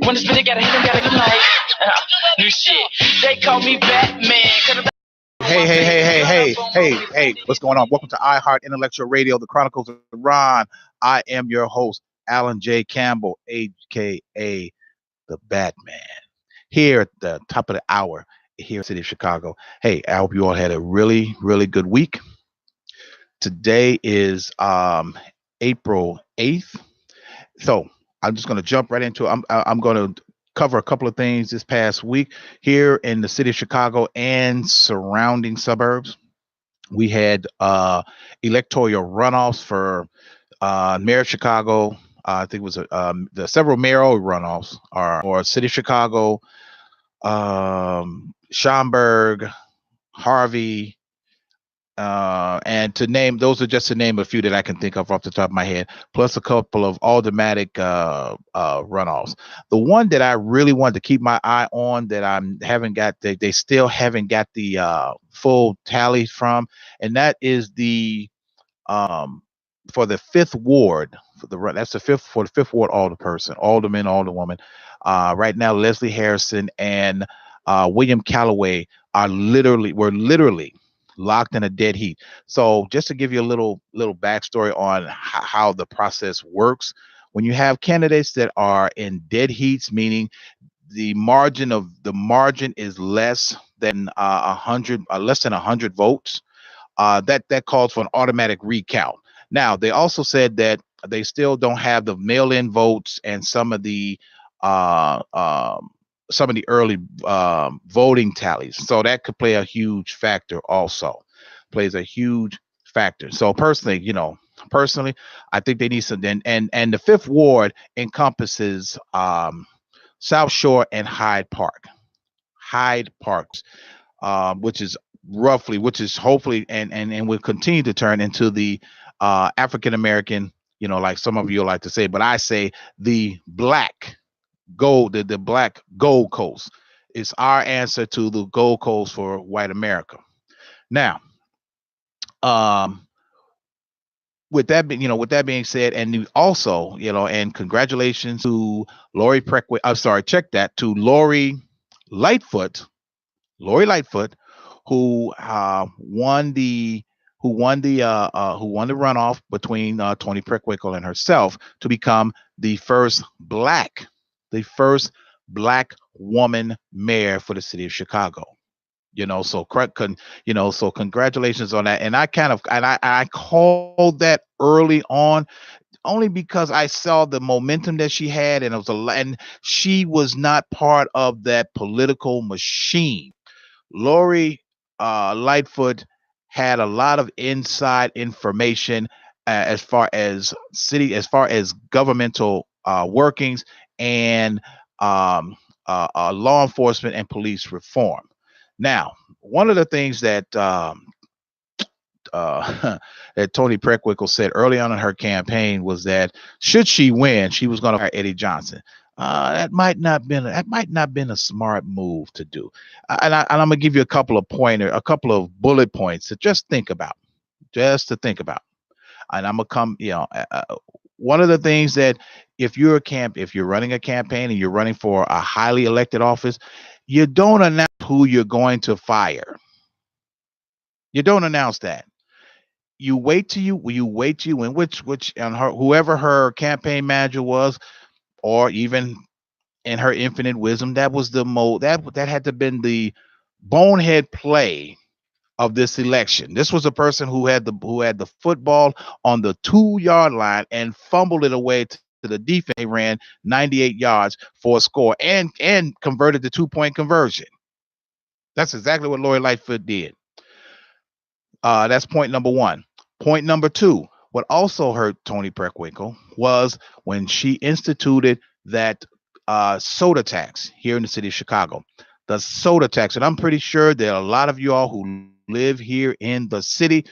When it's been together, he don't got a good night. New shit. They call me Batman. Hey, what's going on? Welcome to iHeart Intellectual Radio, the Chronicles of Ron. I am your host, Alan J. Campbell, aka the Batman. Here at the top of the hour here in the city of Chicago. Hey, I hope you all had a really, really good week. Today is April 8th. So I'm just going to jump right into it. I'm going to cover a couple of things this past week here in the city of Chicago and surrounding suburbs. We had electoral runoffs for mayor of Chicago. I think it was the several mayoral runoffs are for city of Chicago, Schaumburg, Harvey, and to name, those are just to name a few that I can think of off the top of my head, plus a couple of automatic runoffs. The one that I really wanted to keep my eye on that I haven't got, they still haven't got the full tally from, and that is the for the fifth ward for the run. That's the fifth ward alderperson, alderman, alderwoman. Right now, Leslie Harrison and William Calloway were literally locked in a dead heat. So just to give you a little backstory on how the process works, when you have candidates that are in dead heats, meaning the margin is less than 100 votes, that calls for an automatic recount. Now they also said that they still don't have the mail-in votes and some of the early voting tallies. So that could play a huge factor also. Plays a huge factor. So personally, I think they need some, and the fifth ward encompasses South Shore and Hyde Park. Hyde Parks, which is hopefully and will continue to turn into the African American, like some of you like to say, but I say the black the black Gold Coast is our answer to the Gold Coast for white America. Now, with that being said, and also, and congratulations to Lori Preckwick. I'm sorry, check that to Lori Lightfoot, who won the runoff between Tony Preckwinkle and herself to become the first black woman mayor for the city of Chicago. So congratulations on that. And I called that early on only because I saw the momentum that she had, and and she was not part of that political machine. Lori Lightfoot had a lot of inside information as far as governmental workings and law enforcement and police reform. Now, one of the things that that Tony Preckwinkle said early on in her campaign was that should she win, she was going to fire Eddie Johnson. That might not been a smart move to do. And I'm gonna give you a couple of bullet points to just to think about. And I'm gonna come, one of the things that if you're running a campaign and you're running for a highly elected office, you don't announce who you're going to fire. You don't announce that. You wait till you win, which and whoever her campaign manager was, or even in her infinite wisdom, that was the that had to been the bonehead play of this election. This was a person who had the football on the 2-yard line and fumbled it away to the defense. They ran 98 yards for a score and converted the 2-point conversion. That's exactly what Lori Lightfoot did. That's point number one. Point number two, what also hurt Tony Preckwinkle was when she instituted that soda tax here in the city of Chicago. The soda tax, and I'm pretty sure that a lot of you all who live here in the city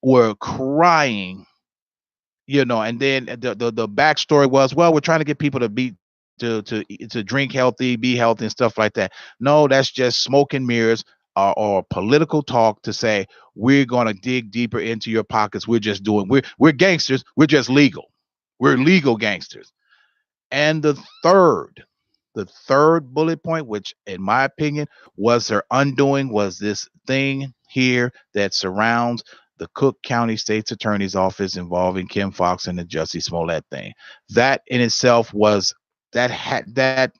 were crying, and then the backstory was, well, we're trying to get people to drink healthy, be healthy, and stuff like that. No, that's just smoke and mirrors or political talk to say we're going to dig deeper into your pockets. We're gangsters. We're just legal. We're legal gangsters. And the third The third bullet point, which in my opinion was her undoing, was this thing here that surrounds the Cook County State's Attorney's Office involving Kim Fox and the Jussie Smollett thing. That in itself was that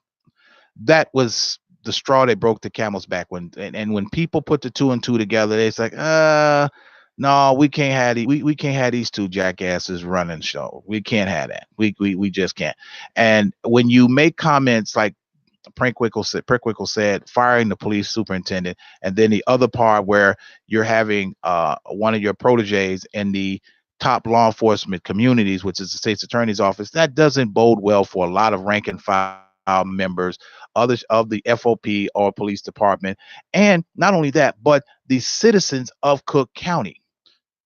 was the straw that broke the camel's back. And when people put the two and two together, it's like, no, we can't have we can't have these two jackasses running the show. We can't have that. We just can't. And when you make comments like Prickwinkle said, firing the police superintendent, and then the other part where you're having one of your proteges in the top law enforcement communities, which is the state's attorney's office, that doesn't bode well for a lot of rank and file members, others of the FOP or police department, and not only that, but the citizens of Cook County.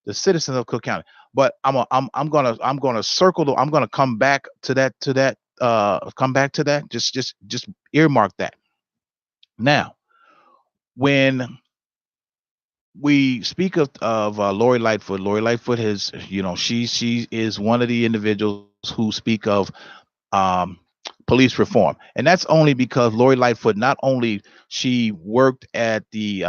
The citizens of Cook County. But I'm gonna circle. I'm gonna come back to that. Come back to that. Just earmark that. Now, when we speak of Lori Lightfoot has, she is one of the individuals who speak of um, police reform, and that's only because Lori Lightfoot not only she worked at the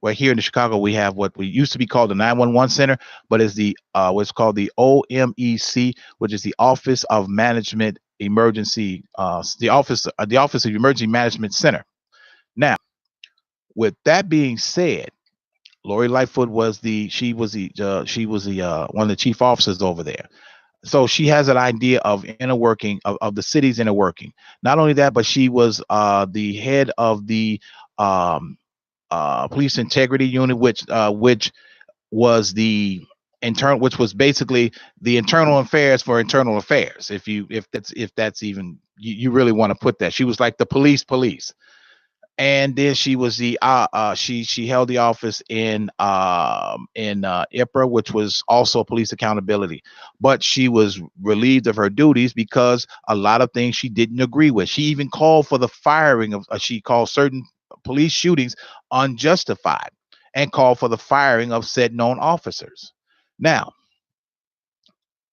well, here in Chicago we have what we used to be called the 911 Center, but is the what's called the OMEC, which is the Office of Management Emergency, the Office of Emergency Management Center. Now, with that being said, Lori Lightfoot was the one of the chief officers over there. So she has an idea of inner working of the city's inner working. Not only that, but she was the head of the police integrity unit, which was the which was basically the internal affairs for internal affairs. If that's even you really want to put that, she was like the police. And then she was the she held the office in IPRA, which was also police accountability, but she was relieved of her duties because a lot of things she didn't agree with. She even called for the firing of she called certain police shootings unjustified and called for the firing of said known officers. Now,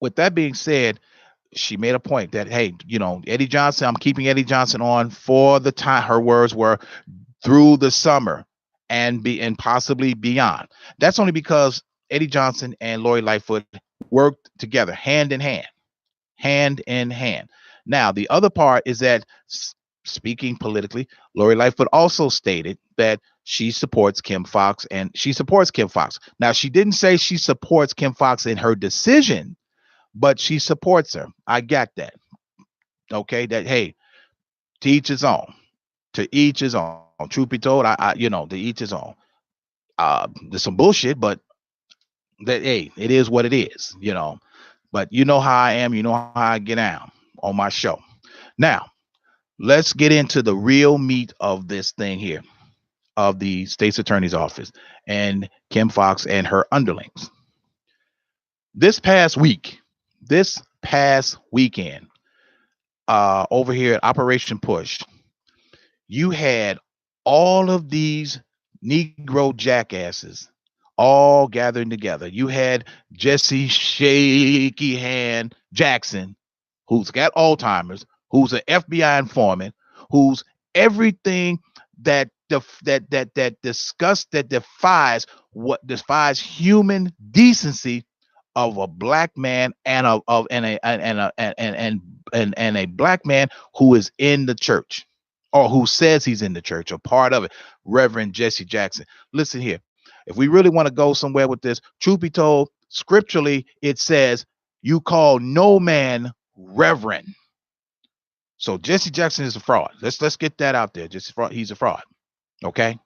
with that being said, she made a point that, hey, Eddie Johnson, I'm keeping Eddie Johnson on for the time. Her words were through the summer and possibly beyond. That's only because Eddie Johnson and Lori Lightfoot worked together hand in hand. Now, the other part is that speaking politically, Lori Lightfoot also stated that she supports Kim Fox. Now, she didn't say she supports Kim Fox in her decision, but she supports her. I got that. Okay, that hey, to each his own. To each his own. Truth be told, to each his own. There's some bullshit, but that hey, it is what it is. But you know how I am. You know how I get down on my show. Now, let's get into the real meat of this thing here, of the state's attorney's office and Kim Fox and her underlings. This past weekend, over here at Operation Push, you had all of these Negro jackasses all gathering together. You had Jesse Shaky Hand Jackson, who's got Alzheimer's, who's an FBI informant, who's everything that defies human decency of a black man and a black man who is in the church, or who says he's in the church or part of it, Reverend Jesse Jackson. Listen here, if we really want to go somewhere with this, truth be told, scripturally it says you call no man reverend. So Jesse Jackson is a fraud. Let's get that out there. He's a fraud. Okay.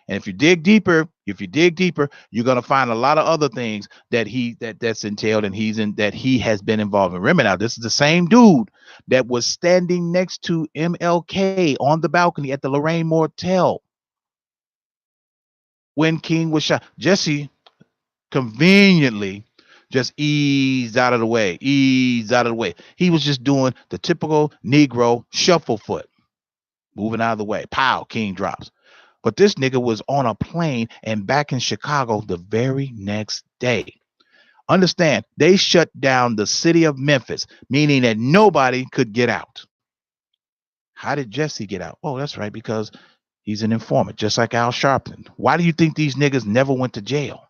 And if you dig deeper, you're gonna find a lot of other things that's entailed and that he has been involved in. Remember now, this is the same dude that was standing next to MLK on the balcony at the Lorraine Motel when King was shot. Jesse conveniently just eased out of the way. He was just doing the typical Negro shuffle foot, moving out of the way. Pow, King drops. But this nigga was on a plane and back in Chicago the very next day. Understand, they shut down the city of Memphis, meaning that nobody could get out. How did Jesse get out? Oh, that's right, because he's an informant, just like Al Sharpton. Why do you think these niggas never went to jail?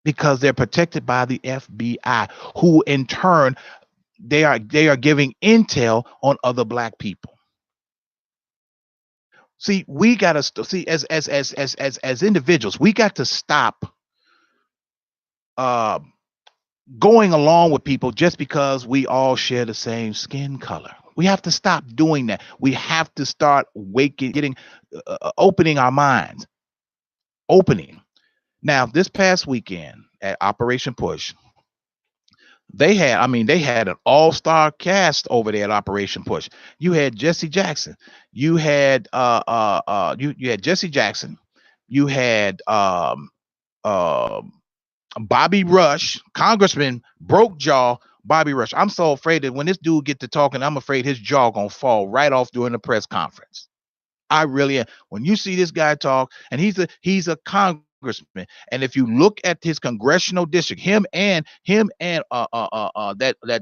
Because they're protected by the FBI, who in turn they are giving intel on other black people. See, we gotta see as individuals, we got to stop uh, going along with people just because we all share the same skin color. We have to stop doing that. We have to start opening our minds, opening. Now, this past weekend at Operation Push, they had an all-star cast over there at Operation Push. You had Jesse Jackson. You had Jesse Jackson. You had um Bobby Rush, Congressman broke jaw Bobby Rush. I'm so afraid that when this dude get to talking, I'm afraid his jaw gonna fall right off during the press conference. I really am. When you see this guy talk, and he's a congressman, and if you look at his congressional district, him and that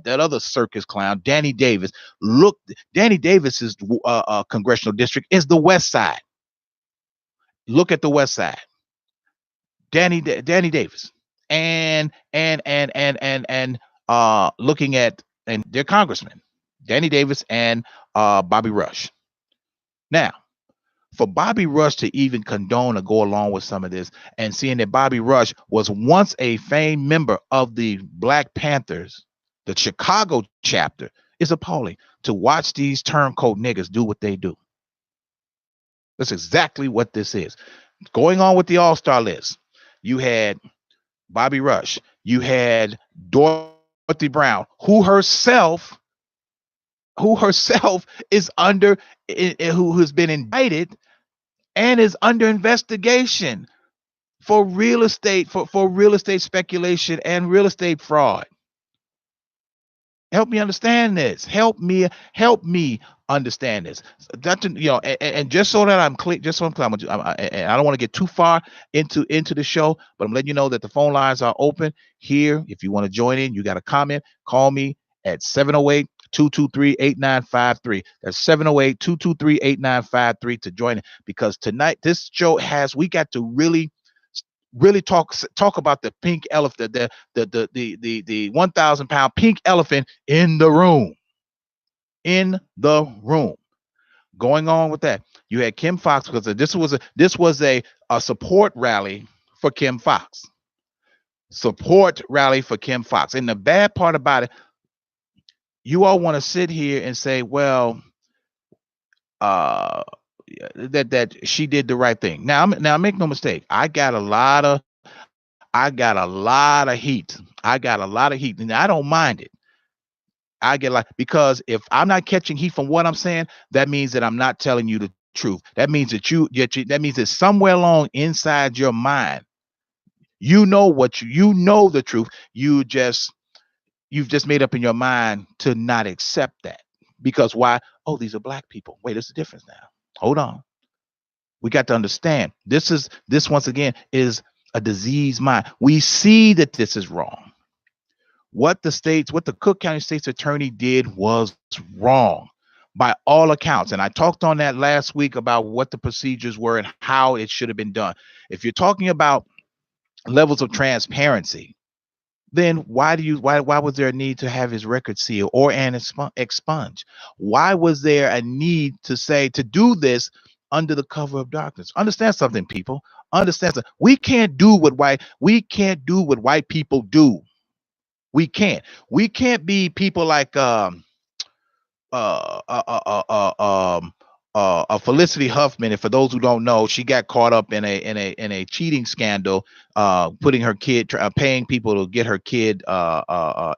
other circus clown, Danny Davis. Look, Danny Davis's congressional district is the West Side. Look at the West Side. Danny Davis, and looking at and their congressman, Danny Davis and Bobby Rush. Now, for Bobby Rush to even condone or go along with some of this, and seeing that Bobby Rush was once a famed member of the Black Panthers, the Chicago chapter, is appalling. To watch these turncoat niggas do what they do. That's exactly what this is. Going on with the all-star list, you had Bobby Rush, you had Dorothy Brown, who herself is who has been indicted and is under investigation for real estate speculation and real estate fraud. Help me understand this. Help me understand this. And just so that I'm clear, I don't want to get too far into the show, but I'm letting you know that the phone lines are open here. If you want to join in, you got a comment, call me at 708-223-8953. That's 708-223-8953 to join it, because tonight this show we got to really talk about the pink elephant, the 1,000-pound pink elephant in the room. Going on with that, you had Kim Foxx, because this was a support rally for Kim Foxx. And the bad part about it, you all want to sit here and say, well, that she did the right thing. Now make no mistake, I got a lot of heat. And I don't mind it. Because if I'm not catching heat from what I'm saying, that means that I'm not telling you the truth. That means that somewhere along inside your mind, you know the truth. You've just made up in your mind to not accept that. Because why? Oh, these are black people. Wait, there's a difference now. Hold on. We got to understand. This once again is a diseased mind. We see that this is wrong. What the Cook County State's attorney did was wrong by all accounts. And I talked on that last week about what the procedures were and how it should have been done. If you're talking about levels of transparency, then why was there a need to have his record sealed or expunged? Why was there a need to do this under the cover of darkness? Understand something, people. Understand something. We can't do what white people do. We can't be people like Felicity Huffman. And for those who don't know, she got caught up in a cheating scandal, putting her kid, paying people to get her kid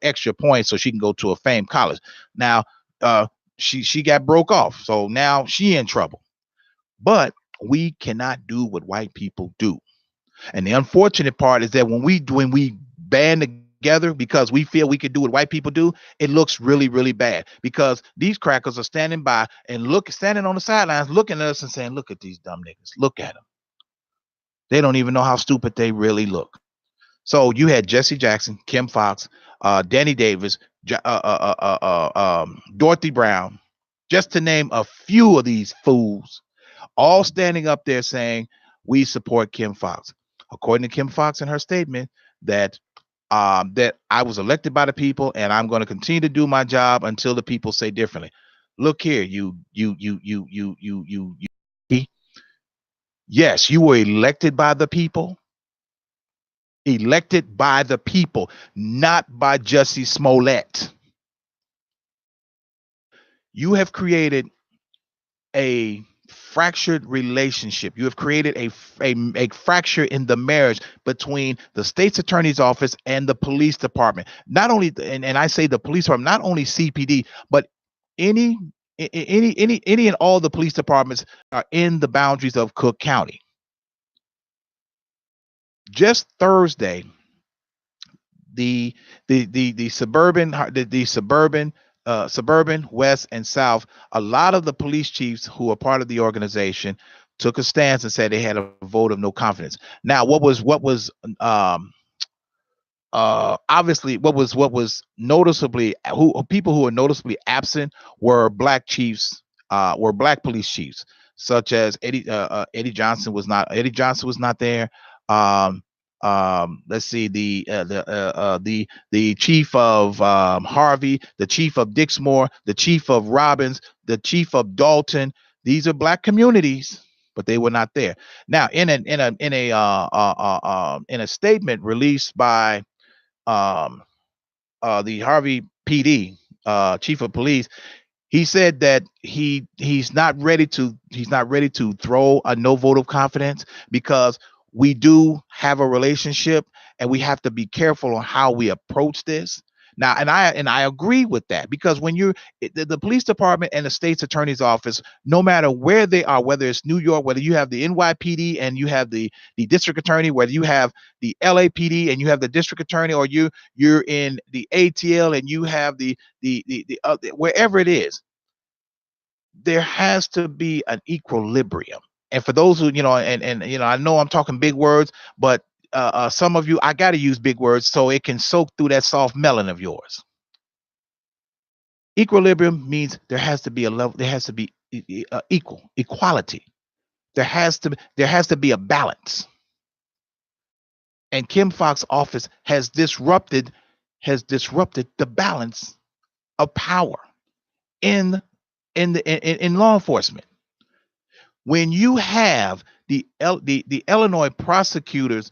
extra points so she can go to a famed college. Now she got broke off, so now she in trouble. But we cannot do what white people do. And the unfortunate part is that when we band together because we feel we could do what white people do, it looks really, really bad, because these crackers are standing by and standing on the sidelines looking at us and saying, look at these dumb niggas. Look at them. They don't even know how stupid they really look. So you had Jesse Jackson, Kim Foxx, Danny Davis, Dorothy Brown, just to name a few of these fools, all standing up there saying we support Kim Fox. According to Kim Fox in her statement, that that I was elected by the people and I'm going to continue to do my job until the people say differently. Look here, you. Yes, you were elected by the people, elected by the people, not by Jussie Smollett. You have created a fractured relationship. You have created a fracture in the marriage between the state's attorney's office and the police department. Not only, and I say the police department, not only CPD, but any any and all the police departments are in the boundaries of Cook County. Just Thursday, the suburban suburban west and south, a lot of the police chiefs who are part of the organization took a stance and said they had a vote of no confidence. Now um obviously what was noticeably, who people who were noticeably absent were black police chiefs, such as Eddie Johnson was not there. um let's see, the chief of Harvey, the chief of Dixmoor, the chief of Robbins, the chief of Dalton. These are black communities, but they were not there. Now in a statement released by um, the Harvey PD chief of police, he said that he's not ready to throw a no vote of confidence, because we do have a relationship and we have to be careful on how we approach this. Now, and I agree with that, because when the police department and the state's attorney's office, no matter where they are, whether it's New York, whether you have the NYPD and you have the district attorney, whether you have the LAPD and you have the district attorney, or you're in the ATL and you have the wherever it is, there has to be an equilibrium. And for those who, I know I'm talking big words, but some of you, I got to use big words so it can soak through that soft melon of yours. Equilibrium means there has to be a level, there has to be equality. There has to be a balance. And Kim Fox's office has disrupted the balance of power in in law enforcement. When you have the Illinois Prosecutors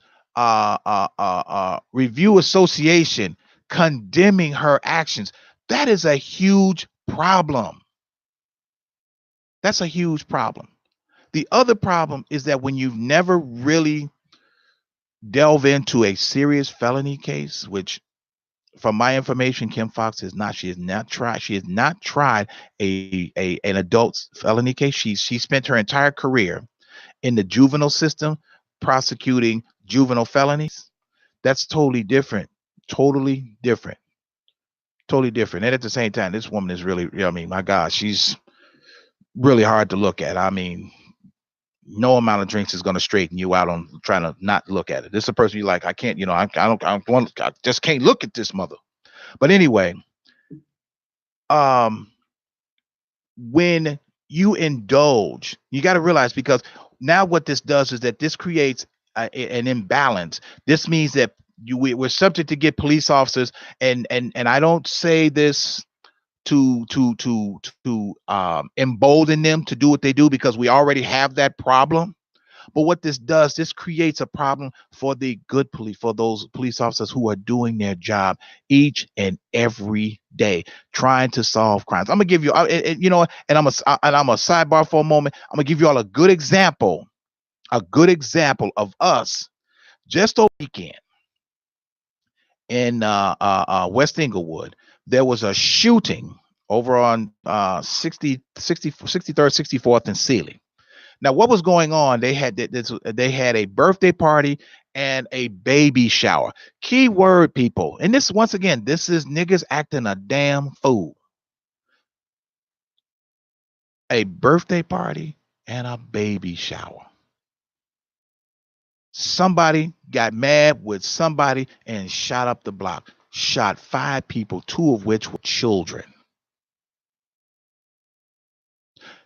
Review Association condemning her actions, that is a huge problem. That's a huge problem. The other problem is that when you've never really delve into a serious felony case, which from my information, Kim Fox has not. She has not tried. She has not tried an adult felony case. She spent her entire career in the juvenile system prosecuting juvenile felonies. That's totally different. Totally different. Totally different. And at the same time, this woman is really, I mean, my God, she's really hard to look at. I mean, no amount of drinks is going to straighten you out on trying to not look at it. This is a person you like, I can't, I just can't look at this mother. But anyway, um, when you indulge, you got to realize, because now what this does is that this creates an imbalance. This means that we're subject to get police officers, and I don't say this to embolden them to do what they do, because we already have that problem. But what this does, this creates a problem for the good police, for those police officers who are doing their job each and every day, trying to solve crimes. I'm gonna give you, and I'm a sidebar for a moment. I'm gonna give you all a good example of us just over the weekend in West Inglewood. There was a shooting over on 63rd, 64th, and Sealy. Now, what was going on? They had a birthday party and a baby shower. Key word, people. And this, once again, this is niggas acting a damn fool. A birthday party and a baby shower. Somebody got mad with somebody and shot up the block. Shot 5 people, 2 of which were children.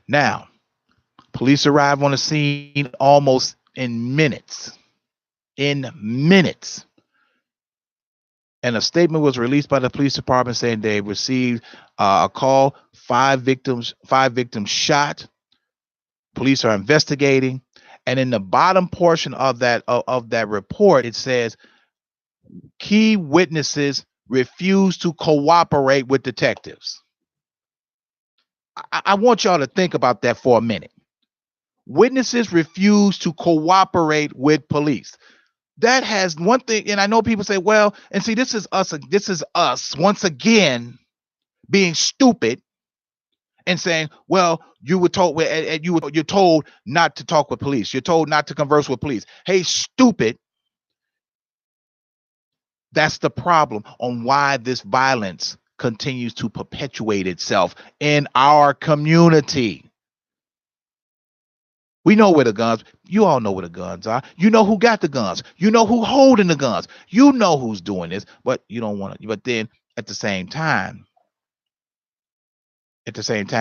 Now, police arrive on the scene almost in minutes. In minutes. And a statement was released by the police department saying they received a call, five victims shot. Police are investigating. And in the bottom portion of that report, it says key witnesses refuse to cooperate with detectives. I want y'all to think about that for a minute. Witnesses refuse to cooperate with police. That has one thing, and I know people say, well, and see, this is us once again being stupid and saying, well, you were told, and you're told not to talk with police. You're told not to converse with police. Hey, stupid. That's the problem on why this violence continues to perpetuate itself in our community. We know where the guns, you all know where the guns are. You know who got the guns. You know who holding the guns. You know who's doing this, but you don't want to. But then at the same time,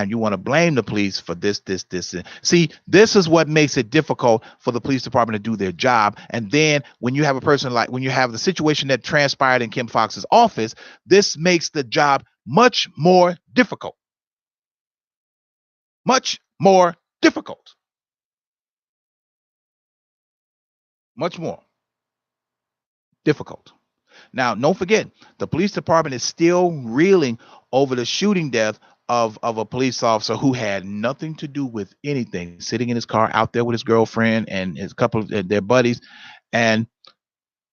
you want to blame the police for this. See, this is what makes it difficult for the police department to do their job. And then when you have when you have the situation that transpired in Kim Foxx's office, this makes the job much more difficult. Much more difficult. Much more difficult. Now, don't forget, the police department is still reeling over the shooting death of a police officer who had nothing to do with anything, sitting in his car out there with his girlfriend and his couple of their buddies. And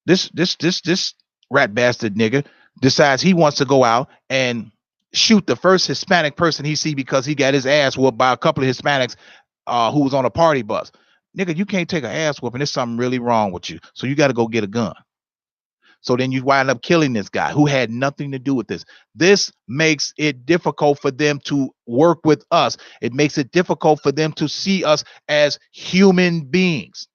this rat bastard nigga decides he wants to go out and shoot the first Hispanic person he see because he got his ass whooped by a couple of Hispanics who was on a party bus. Nigga, you can't take an ass whooping. There's something really wrong with you. So you got to go get a gun. So then you wind up killing this guy who had nothing to do with this. This makes it difficult for them to work with us. It makes it difficult for them to see us as human beings.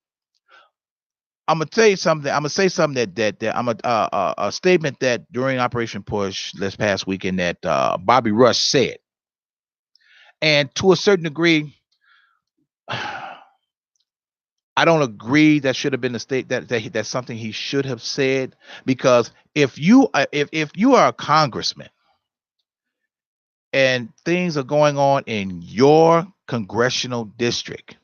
I'm gonna tell you something. I'm gonna say something that I'm a statement that during Operation Push this past weekend that Bobby Rush said, and to a certain degree, I don't agree that should have been the state that's something he should have said, because if you are a congressman and things are going on in your congressional district,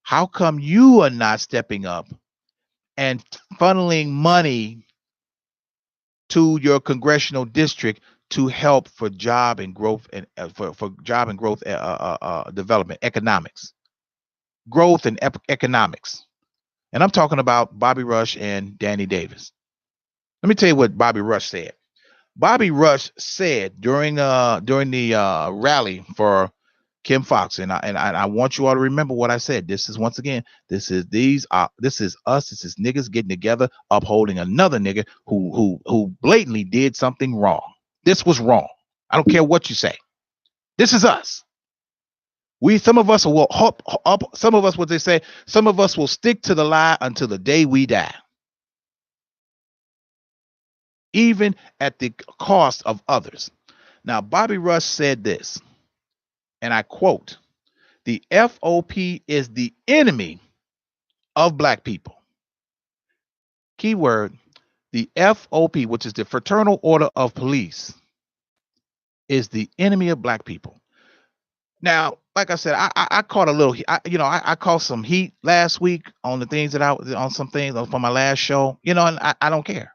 how come you are not stepping up and funneling money to your congressional district to help for job and growth and for job and growth development, economics, growth and economics? And I'm talking about Bobby Rush and Danny Davis. Let me tell you what Bobby Rush said. Bobby Rush said during the rally for Kim Foxx, and I want you all to remember what I said. This is, once again, this is us. This is niggas getting together, upholding another nigga who blatantly did something wrong. This was wrong. I don't care what you say. This is us. Some of us will hop up. Some of us, what they say, some of us will stick to the lie until the day we die, even at the cost of others. Now, Bobby Rush said this, and I quote, "The FOP is the enemy of black people." Keyword, the FOP, which is the Fraternal Order of Police, is the enemy of black people. Now, like I said, I caught a little, I caught some heat last week on the things on some things from my last show, and I don't care.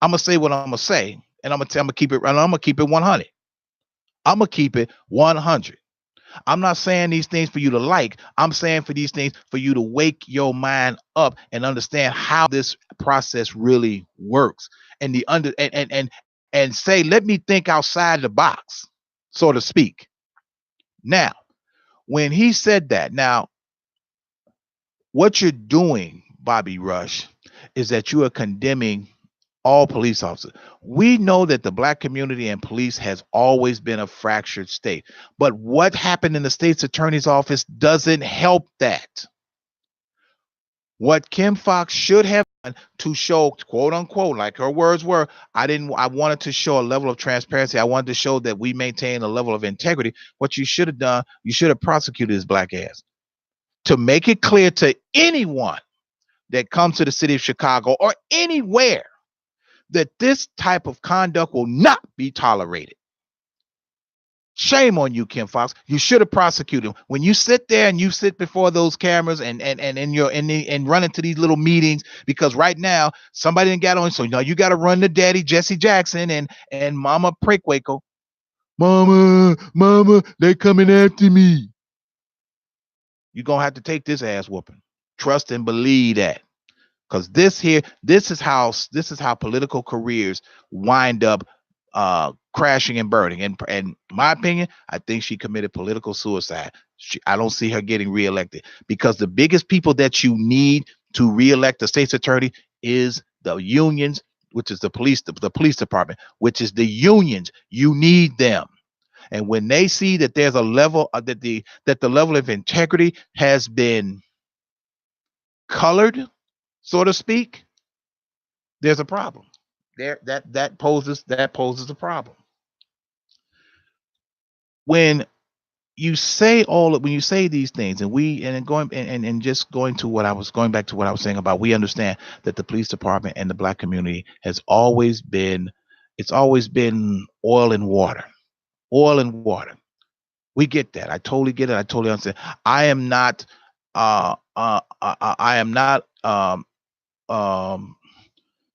I'm gonna say what I'm gonna say, and I'm gonna keep it. I'm gonna keep it 100. I'm gonna keep it 100. I'm not saying these things for you to like. I'm saying for these things for you to wake your mind up and understand how this process really works, and and say, let me think outside the box, so to speak. Now, when he said that, now, what you're doing, Bobby Rush, is that you are condemning all police officers. We know that the black community and police has always been a fractured state, but what happened in the state's attorney's office doesn't help that. What Kim Fox should have done to show, quote unquote, like her words were, I wanted to show a level of transparency. I wanted to show that we maintain a level of integrity. What you should have done, you should have prosecuted his black ass to make it clear to anyone that comes to the city of Chicago or anywhere that this type of conduct will not be tolerated. Shame on you, Kim Fox. You should have prosecuted him. When you sit there and you sit before those cameras and run into these little meetings, because right now somebody didn't get on, so now you got to run to Daddy Jesse Jackson and Mama Prickwaco. Mama, they coming after me. You're gonna have to take this ass whooping. Trust and believe that. Because this is how political careers wind up crashing and burning. And in my opinion, I think she committed political suicide. I don't see her getting reelected, because the biggest people that you need to reelect the state's attorney is the unions, which is the police department, which is the unions. You need them. And when they see that there's a level that the level of integrity has been colored, so to speak, there's a problem. That poses a problem. When you say these things, and just going to what I was going back to what I was saying about, we understand that the police department and the black community has always been, it's always been oil and water. We get that. I totally get it. I totally understand. I am not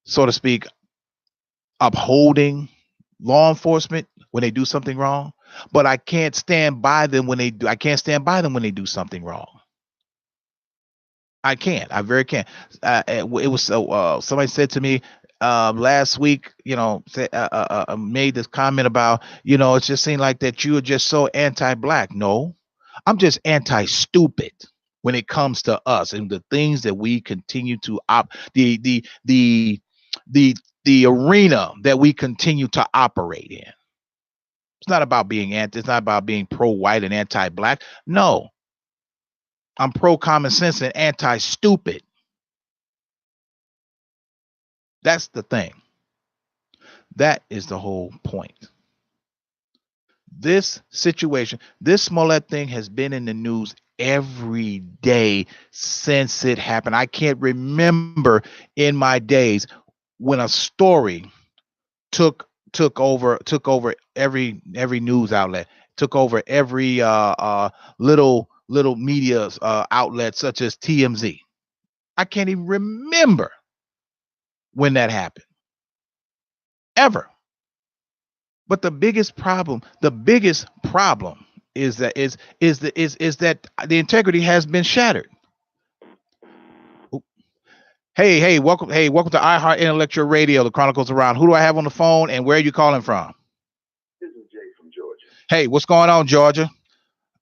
so to speak, upholding law enforcement when they do something wrong, but I can't stand by them when they do something wrong. I can't. I very can't. It was so. Somebody said to me last week, made this comment about, it just seemed like that you are just so anti-black. No, I'm just anti-stupid when it comes to us and the things that we continue to the arena that we continue to operate in. It's not about being it's not about being pro-white and anti-black. No, I'm pro-common sense and anti-stupid. That's the thing. That is the whole point. This situation, this Smollett thing has been in the news every day since it happened. I can't remember in my days when a story took over every news outlet, took over every little media outlet such as TMZ. I can't even remember when that happened ever. But the biggest problem is that the integrity has been shattered. Hey, welcome to iHeart Intellectual Radio, the Chronicles Around. Who do I have on the phone, and where are you calling from? This is Jay from Georgia. Hey, what's going on, Georgia?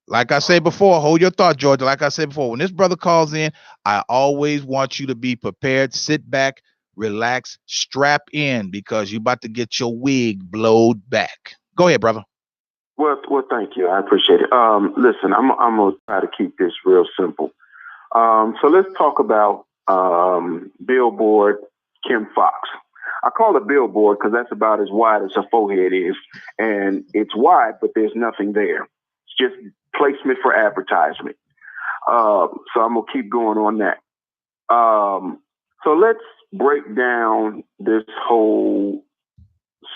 Like I said before, hold your thought, Georgia. Like I said before, when this brother calls in, I always want you to be prepared, sit back, relax, strap in, because you're about to get your wig blowed back. Go ahead, brother. Well, thank you. I appreciate it. Listen, I'm gonna try to keep this real simple. So let's talk about Billboard Kim Fox. I call it Billboard because that's about as wide as her forehead is, and it's wide, but there's nothing there. It's just placement for advertisement. So I'm gonna keep going on that. So let's break down this whole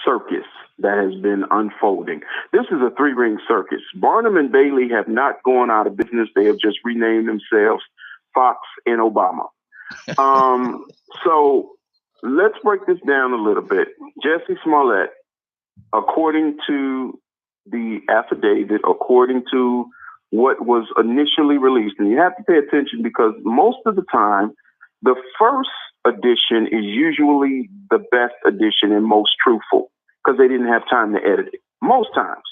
circus that has been unfolding. This is a three-ring circus. Barnum and Bailey have not gone out of business. They have just renamed themselves Fox and Obama. So let's break this down a little bit. Jesse Smollett, according to the affidavit, according to what was initially released, and you have to pay attention because most of the time, the first edition is usually the best edition and most truthful because they didn't have time to edit it. Most times.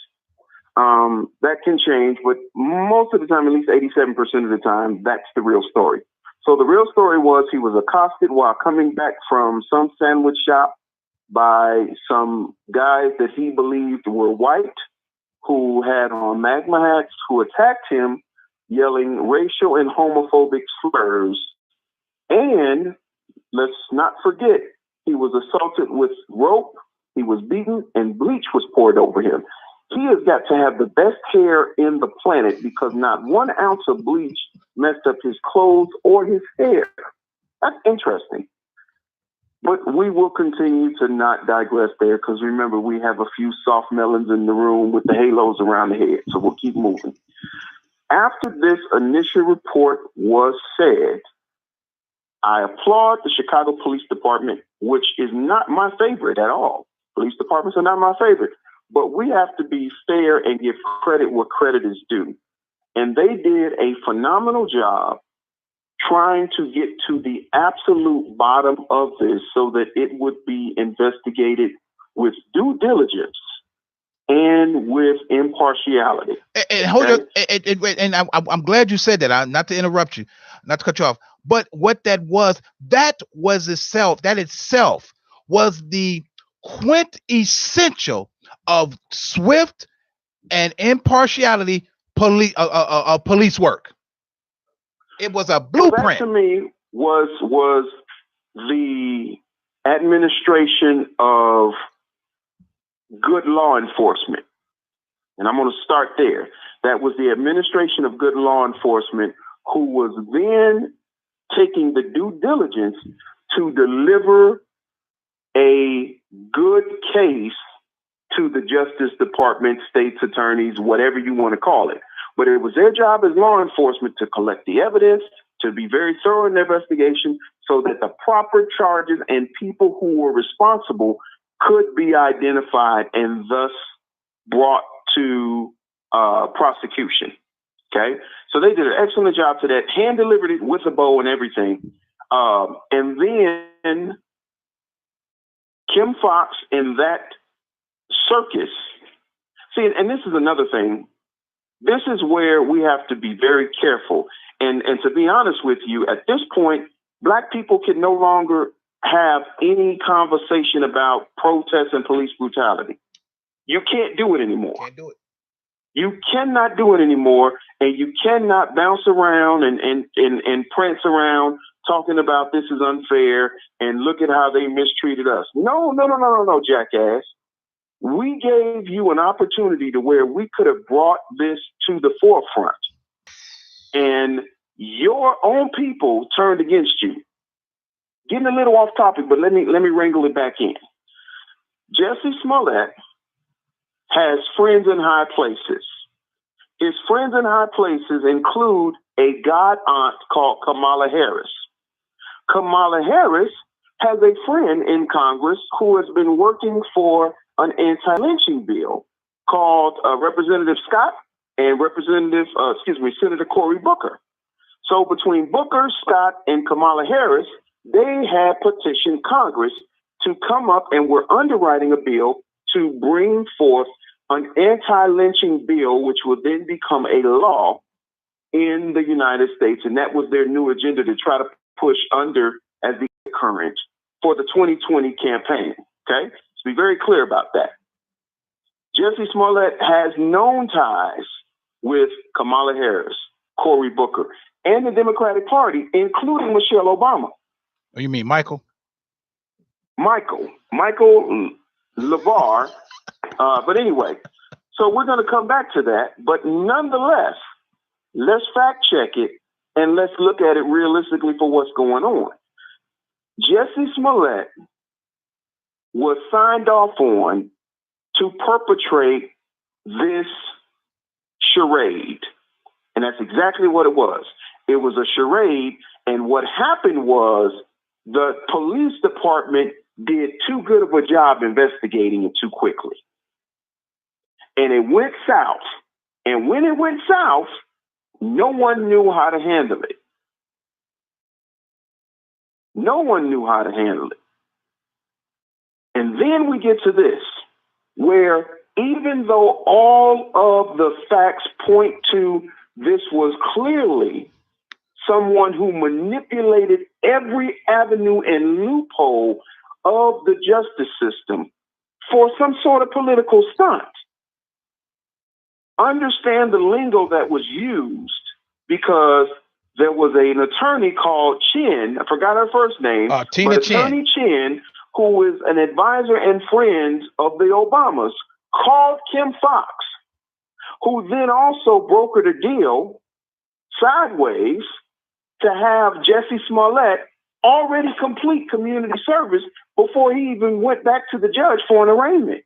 That can change, but most of the time, at least 87% of the time, that's the real story. So the real story was he was accosted while coming back from some sandwich shop by some guys that he believed were white who had on magma hats, who attacked him, yelling racial and homophobic slurs And let's not forget, he was assaulted with rope, he was beaten, and bleach was poured over him. He has got to have the best hair in the planet because not 1 ounce of bleach messed up his clothes or his hair. That's interesting. But we will continue to not digress there because remember, we have a few soft melons in the room with the halos around the head. So we'll keep moving. After this initial report was said, I applaud the Chicago Police Department, which is not my favorite at all. Police departments are not my favorite. But we have to be fair and give credit where credit is due. And they did a phenomenal job trying to get to the absolute bottom of this so that it would be investigated with due diligence and with impartiality. And hold on, and I'm glad you said that. Not to interrupt you, not to cut you off, but what that itself was the quintessential of swift and impartiality police work. It was a blueprint. So that to me was the administration of good law enforcement. And I'm going to start there. That was the administration of good law enforcement who was then taking the due diligence to deliver a good case to the Justice Department, state's attorneys, whatever you want to call it. But it was their job as law enforcement to collect the evidence, to be very thorough in their investigation so that the proper charges and people who were responsible could be identified and thus brought to prosecution. Okay, so they did an excellent job to that, hand delivered it with a bow and everything. And then Kim Foxx in that circus. See, and this is another thing. This is where we have to be very careful. And to be honest with you, at this point, Black people can no longer have any conversation about protests and police brutality. You can't do it anymore. Can't do it. You cannot do it anymore, and you cannot bounce around and prance around talking about this is unfair and look at how they mistreated us. No, jackass. We gave you an opportunity to where we could have brought this to the forefront, and your own people turned against you. Getting a little off topic, but let me wrangle it back in. Jussie Smollett has friends in high places. His friends in high places include a god aunt called Kamala Harris. Kamala Harris has a friend in Congress who has been working for an anti-lynching bill called Representative Scott and Senator Cory Booker. So between Booker, Scott, and Kamala Harris, they had petitioned Congress to come up and were underwriting a bill to bring forth an anti-lynching bill, which would then become a law in the United States. And that was their new agenda to try to push under as the current for the 2020 campaign. Okay? Let's be very clear about that. Jussie Smollett has known ties with Kamala Harris, Cory Booker, and the Democratic Party, including Michelle Obama. Oh, you mean Michael? Michael LeVar. But anyway, so we're going to come back to that. But nonetheless, let's fact check it and let's look at it realistically for what's going on. Jussie Smollett was signed off on to perpetrate this charade. And that's exactly what it was. It was a charade. And what happened was the police department did too good of a job investigating it too quickly. And it went south. And when it went south, no one knew how to handle it. No one knew how to handle it. And then we get to this, where even though all of the facts point to this was clearly someone who manipulated every avenue and loophole of the justice system for some sort of political stunt. Understand the lingo that was used, because there was an attorney called Chin. I forgot her first name. Tina but Attorney Chin, who is an advisor and friend of the Obamas, called Kim Foxx, who then also brokered a deal sideways to have Jesse Smollett already complete community service before he even went back to the judge for an arraignment.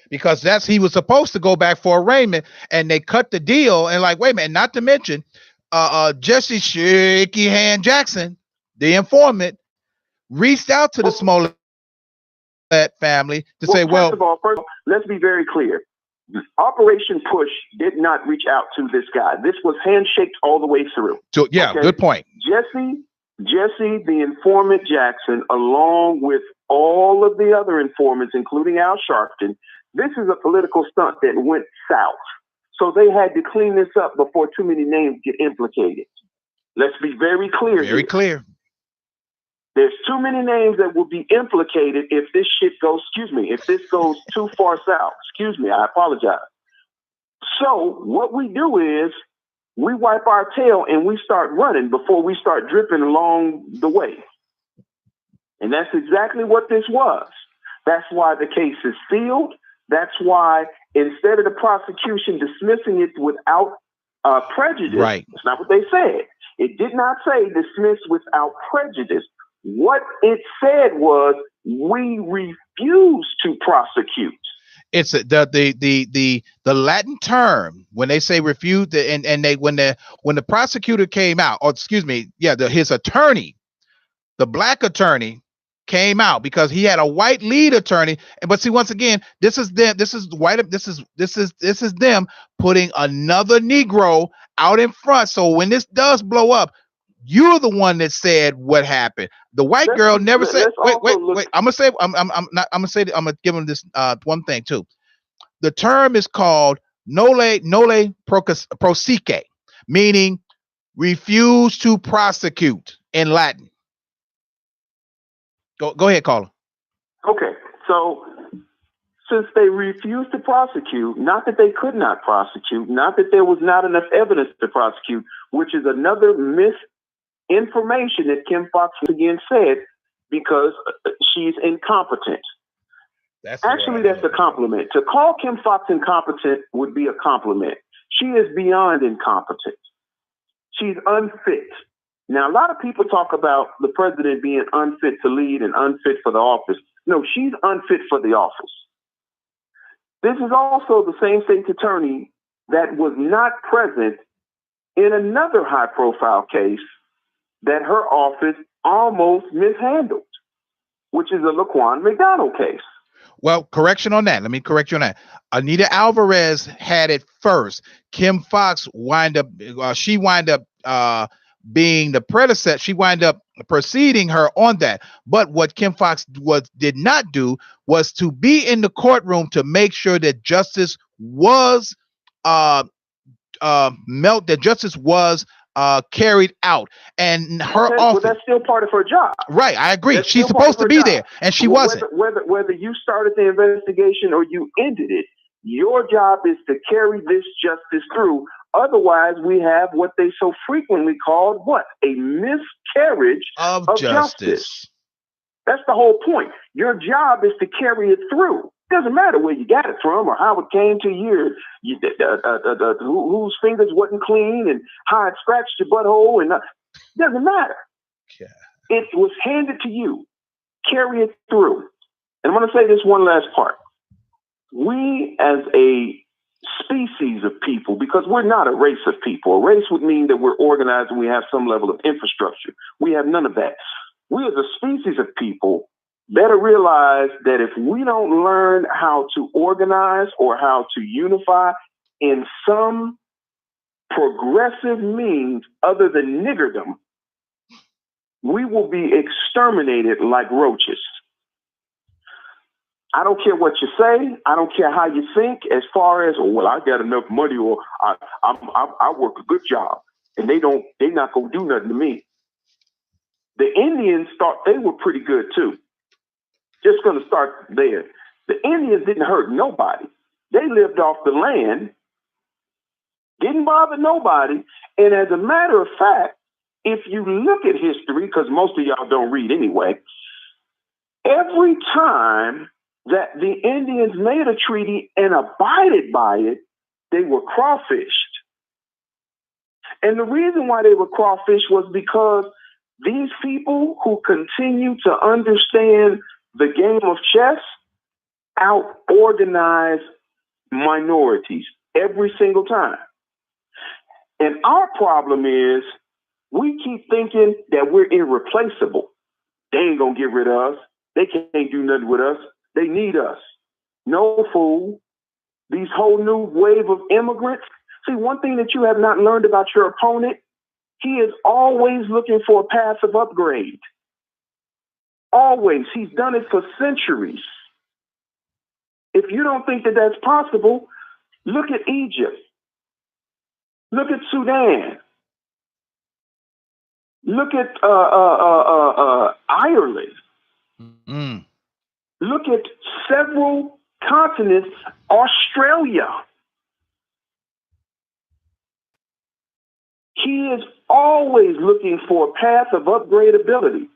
Because he was supposed to go back for arraignment, and they cut the deal. And like, wait a minute, not to mention, Jesse Shaky Hand Jackson, the informant, reached out to the Smollett family to say, first of all, let's be very clear. Operation Push did not reach out to this guy. This was handshaked all the way through. So, yeah, okay? Good point. Jesse, the informant Jackson, along with all of the other informants, including Al Sharpton, this is a political stunt that went south. So they had to clean this up before too many names get implicated. Let's be very clear. Very clear. There's too many names that will be implicated if this goes too far south. I apologize. So what we do is we wipe our tail and we start running before we start dripping along the way. And that's exactly what this was. That's why the case is sealed. That's why instead of the prosecution dismissing it without prejudice, right. That's not what they said. It did not say dismiss without prejudice. What it said was we refuse to prosecute. It's the Latin term when they say refuse, and they when the prosecutor came out, or excuse me, his attorney, the black attorney, came out because he had a white lead attorney. But see, once again, this is them putting another Negro out in front. So when this does blow up, you're the one that said what happened. The white girl never said. Wait. I'm gonna give him this one thing too. The term is called noli prosequi, meaning refuse to prosecute in Latin. Go ahead, caller. Okay, so since they refused to prosecute, not that they could not prosecute, not that there was not enough evidence to prosecute, which is another misinformation that Kim Foxx again said, because she's incompetent. That's a compliment. To call Kim Foxx incompetent would be a compliment. She is beyond incompetent. She's unfit. Now, a lot of people talk about the president being unfit to lead and unfit for the office. No, she's unfit for the office. This is also the same state attorney that was not present in another high-profile case that her office almost mishandled, which is the Laquan McDonald case. Well, correction on that. Let me correct you on that. Anita Alvarez had it first. Kim Foxx wind up being the predecessor. She wind up preceding her on that. But what Kim Foxx did not do was to be in the courtroom to make sure that justice was carried out, and her office. Well, that's still part of her job. Right, I agree. She's supposed to be there, and she wasn't. Whether you started the investigation or you ended it, your job is to carry this justice through. Otherwise, we have what they so frequently called a miscarriage of justice. That's the whole point. Your job is to carry it through. It doesn't matter where you got it from or how it came to you, whose fingers wasn't clean and how it scratched your butthole. It doesn't matter. Yeah. It was handed to you. Carry it through. And I'm going to say this one last part. We as a species of people, because we're not a race of people. A race would mean that we're organized and we have some level of infrastructure. We have none of that. We as a species of people better realize that if we don't learn how to organize or how to unify in some progressive means other than niggerdom, we will be exterminated like roaches. I don't care what you say. I don't care how you think. As far as, I got enough money, or I work a good job, and they're not gonna do nothing to me. The Indians thought they were pretty good too. Just gonna start there. The Indians didn't hurt nobody. They lived off the land Didn't bother nobody. And as a matter of fact, if you look at history, because most of y'all don't read anyway, every time that the Indians made a treaty and abided by it, they were crawfished. And the reason why they were crawfished was because these people who continue to understand the game of chess out-organize minorities every single time. And our problem is we keep thinking that we're irreplaceable. They ain't gonna get rid of us. They can't do nothing with us. They need us. No, fool. These whole new wave of immigrants. See, one thing that you have not learned about your opponent, he is always looking for a path of upgrade. Always. He's done it for centuries. If you don't think that that's possible, look at Egypt. Look at Sudan. Look at Ireland. Mm. Look at several continents, Australia. He is always looking for a path of upgradability.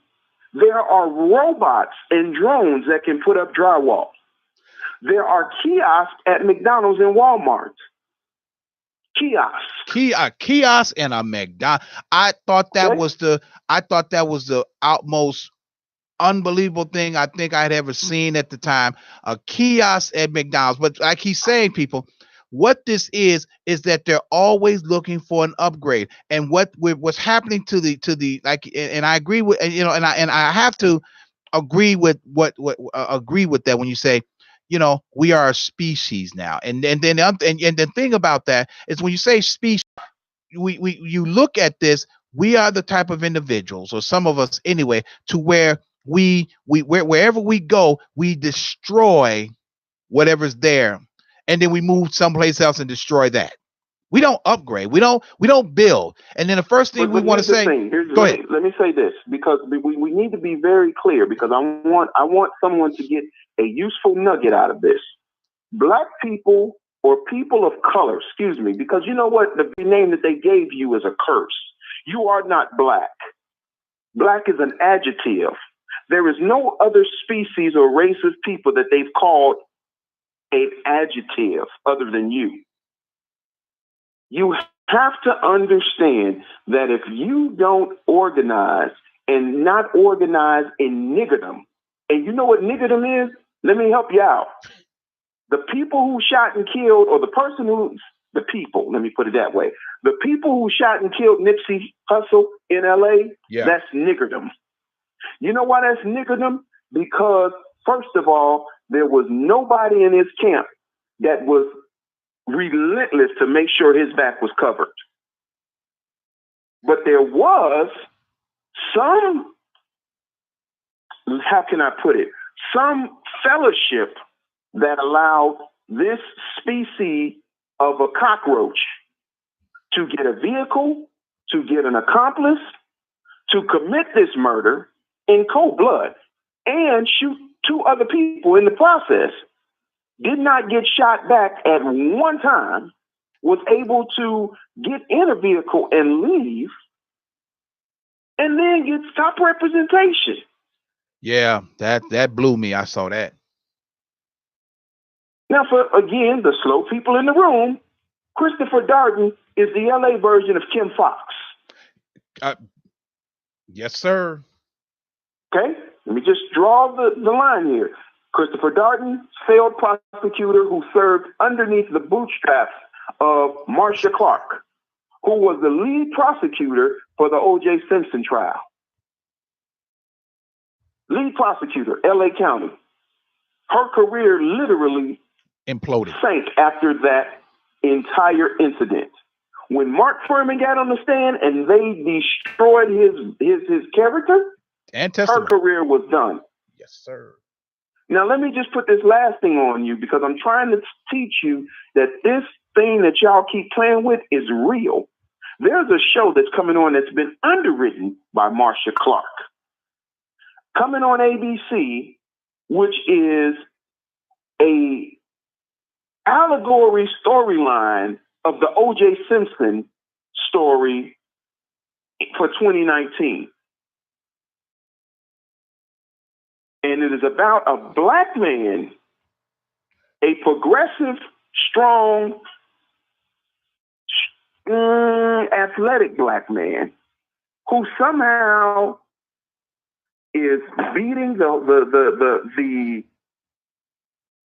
There are robots and drones that can put up drywall. There are kiosks at McDonald's and Walmart. Kiosk and a McDonald's. I thought that was the outmost unbelievable thing I think I'd ever seen at the time. A kiosk at McDonald's. But like he's saying, people, what this is that they're always looking for an upgrade. And what's happening to the like, and I agree with, and I have to agree with agree with that when you say, we are a species now. And then the thing about that is when you say species, you look at this, we are the type of individuals, or some of us anyway, to where wherever we go, we destroy whatever's there, and then we move someplace else and destroy that. We don't upgrade. We don't build. And then the first thing we want to say, go ahead. Let me say this, because we need to be very clear, because I want someone to get a useful nugget out of this. Black people, or people of color, because you know what? The name that they gave you is a curse. You are not black. Black is an adjective. There is no other species or race of people that they've called an adjective other than you. You have to understand that if you don't organize, and not organize in niggerdom, and you know what niggerdom is? Let me help you out. The people who shot and killed, or the people, let me put it that way. The people who shot and killed Nipsey Hussle in LA, That's niggerdom. You know why that's niggerdom? Because, first of all, there was nobody in his camp that was relentless to make sure his back was covered. But there was some, how can I put it, some fellowship that allowed this species of a cockroach to get a vehicle, to get an accomplice, to commit this murder in cold blood and shoot 2 other people in the process. Did not get shot back at one time, was able to get in a vehicle and leave, and then get top representation. Yeah, that blew me. I saw that. Now, for, again, the slow people in the room, Christopher Darden is the LA version of Kim Fox. Yes, sir. Okay? Let me just draw the line here. Christopher Darden, failed prosecutor who served underneath the bootstraps of Marcia Clark, who was the lead prosecutor for the O.J. Simpson trial. Lead prosecutor, L.A. County. Her career literally imploded, sank after that entire incident. When Mark Furman got on the stand and they destroyed his character, and her career was done. Yes, sir. Now, let me just put this last thing on you, because I'm trying to teach you that this thing that y'all keep playing with is real. There's a show that's coming on that's been underwritten by Marcia Clark, coming on ABC, which is a allegory storyline of the O.J. Simpson story for 2019. And it is about a black man, a progressive, strong, athletic black man who somehow is beating the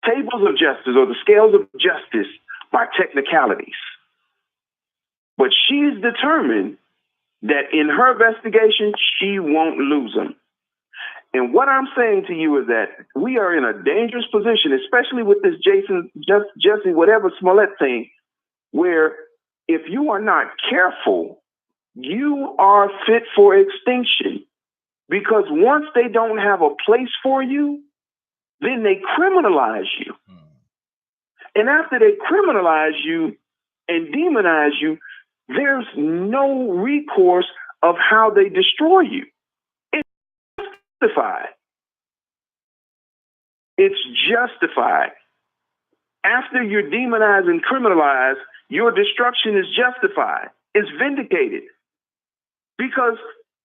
tables of justice or the scales of justice by technicalities. But she's determined that in her investigation, she won't lose him. And what I'm saying to you is that we are in a dangerous position, especially with this Jesse, whatever Smollett thing, where if you are not careful, you are fit for extinction. Because once they don't have a place for you, then they criminalize you. And after they criminalize you and demonize you, there's no recourse of how they destroy you. It's justified. It's justified. After you're demonized and criminalized, your destruction is justified. It's vindicated. Because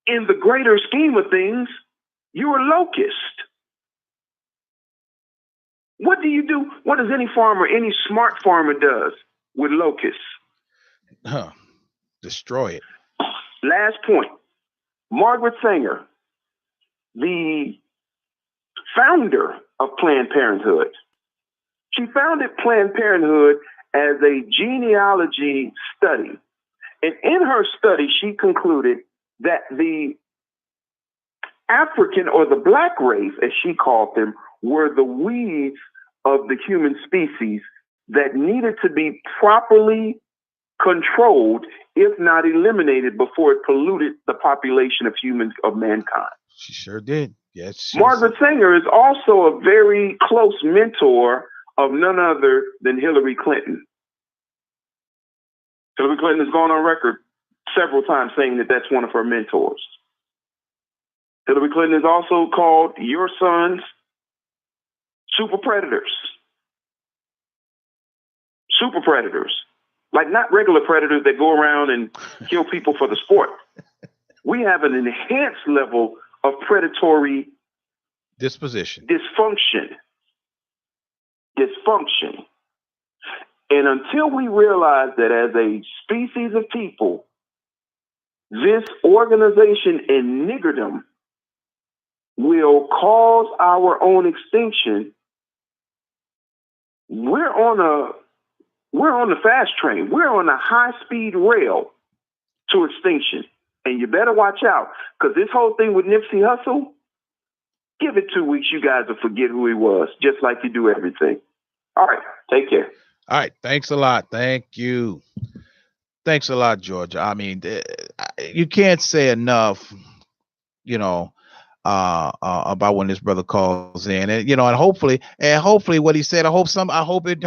in the greater scheme of things, you're a locust. What do you do? What does any farmer, any smart farmer does with locusts? Destroy it. Last point. Margaret Sanger, the founder of Planned Parenthood. She founded Planned Parenthood as a genealogy study. And in her study, she concluded that the African or the black race, as she called them, were the weeds of the human species that needed to be properly controlled, if not eliminated, before it polluted the population of mankind. She sure did. Yes. Margaret Sanger is also a very close mentor of none other than Hillary Clinton. Hillary Clinton has gone on record several times saying that that's one of her mentors. Hillary Clinton is also called your sons super predators. Super predators. Like not regular predators that go around and kill people for the sport. We have an enhanced level of predatory disposition. Dysfunction. And until we realize that as a species of people, this organization in niggerdom will cause our own extinction, we're on the fast train. We're on a high-speed rail to extinction. And you better watch out, because this whole thing with Nipsey Hussle, give it 2 weeks, you guys will forget who he was, just like you do everything. All right, take care. All right, thanks a lot. Thank you. Thanks a lot, Georgia. I mean, you can't say enough, about when this brother calls in, and and hopefully what he said, I hope it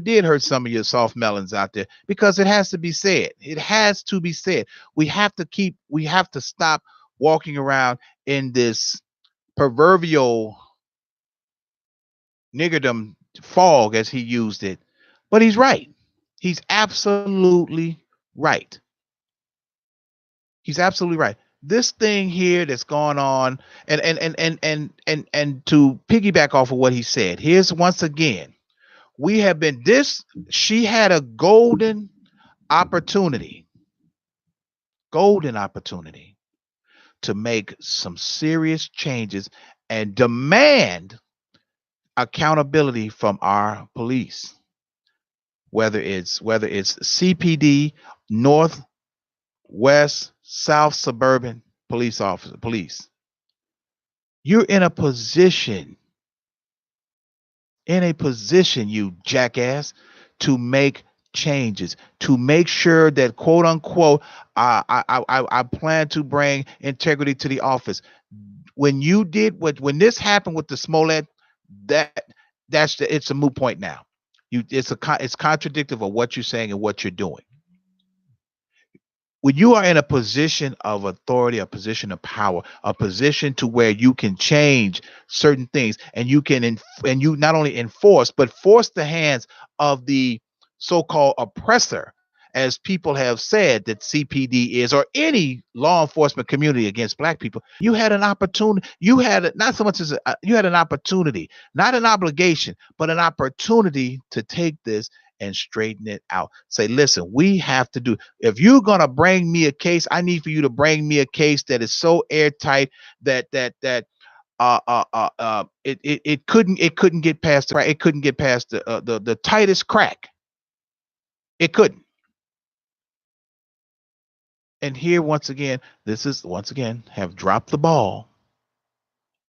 did hurt some of your soft melons out there, because it has to be said. It has to be said. We have to stop walking around in this proverbial niggerdom fog, as he used it. But he's right. He's absolutely right. He's absolutely right. This thing here that's going on, and to piggyback off of what he said, here's once again, she had a golden opportunity to make some serious changes and demand accountability from our police, whether it's CPD, North, West, South suburban police. You're in a position, you jackass, to make changes, to make sure that, quote unquote, I plan to bring integrity to the office. When when this happened with the Smollett, it's a moot point now. It's contradictory of what you're saying and what you're doing. When you are in a position of authority, a position of power, a position to where you can change certain things, and you can and you not only enforce, but force the hands of the so-called oppressor, as people have said that CPD is, or any law enforcement community against black people, you had an opportunity. You had not so much as you had an opportunity, not an obligation, but an opportunity to take this and straighten it out. Say, listen, we have to do. If you're gonna bring me a case, I need for you to bring me a case that is so airtight that it couldn't get past the tightest crack. It couldn't. And here once again, have dropped the ball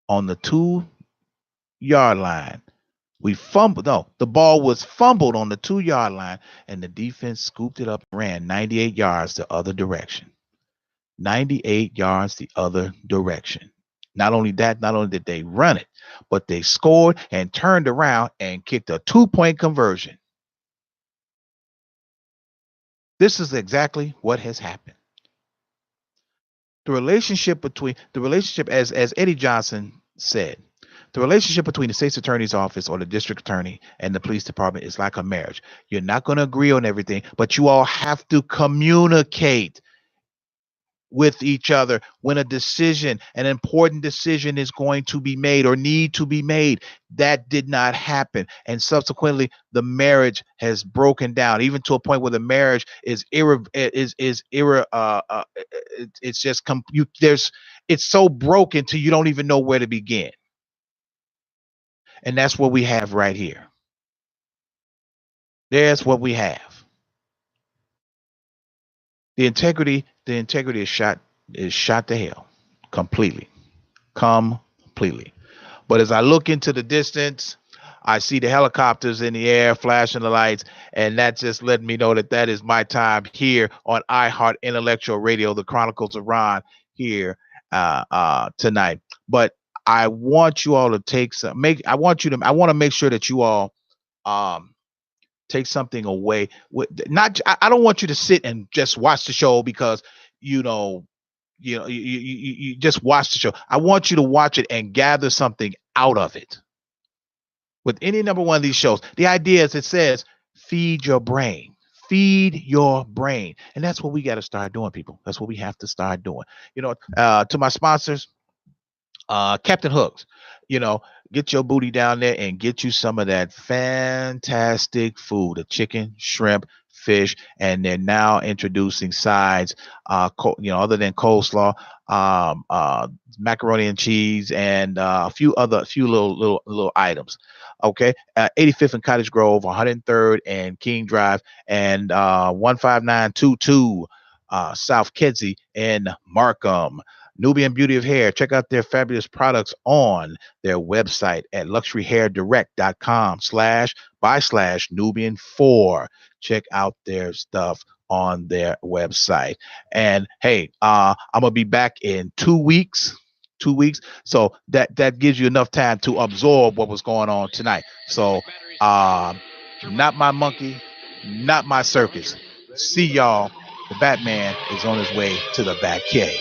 on the 2-yard line. We fumbled. No, the ball was fumbled on the 2-yard line, and the defense scooped it up and ran 98 yards the other direction. 98 yards the other direction. Not only did they run it, but they scored and turned around and kicked a 2-point conversion. This is exactly what has happened. The relationship, as Eddie Johnson said, the relationship between the state's attorney's office or the district attorney and the police department is like a marriage. You're not going to agree on everything, but you all have to communicate with each other when an important decision is going to be made or need to be made. That did not happen, and subsequently the marriage has broken down, even to a point where the marriage it's so broken till you don't even know where to begin. And that's what we have right here. There's what we have. The integrity is shot to hell completely. But as I look into the distance, I see the helicopters in the air flashing the lights, and that just let me know that is my time here on iHeart Intellectual Radio, the Chronicles of Ron, here tonight. But I want you all to I want to make sure that you all take something away. I don't want you to sit and just watch the show because you just watch the show. I want you to watch it and gather something out of it. With any number one of these shows, the idea is it says feed your brain. Feed your brain. And that's what we got to start doing, people. That's what we have to start doing. To my sponsors, Captain Hooks, get your booty down there and get you some of that fantastic food, the chicken, shrimp, fish, and they're now introducing sides, other than coleslaw, macaroni and cheese, and a few little items. Okay, 85th and Cottage Grove, 103rd and King Drive, and 15922 South Kedzie in Markham. Nubian Beauty of Hair. Check out their fabulous products on their website at luxuryhairdirect.com/Nubian4. Check out their stuff on their website. And hey, I'm gonna be back in 2 weeks. 2 weeks. So that gives you enough time to absorb what was going on tonight. So not my monkey, not my circus. See y'all. The Batman is on his way to the Batcave.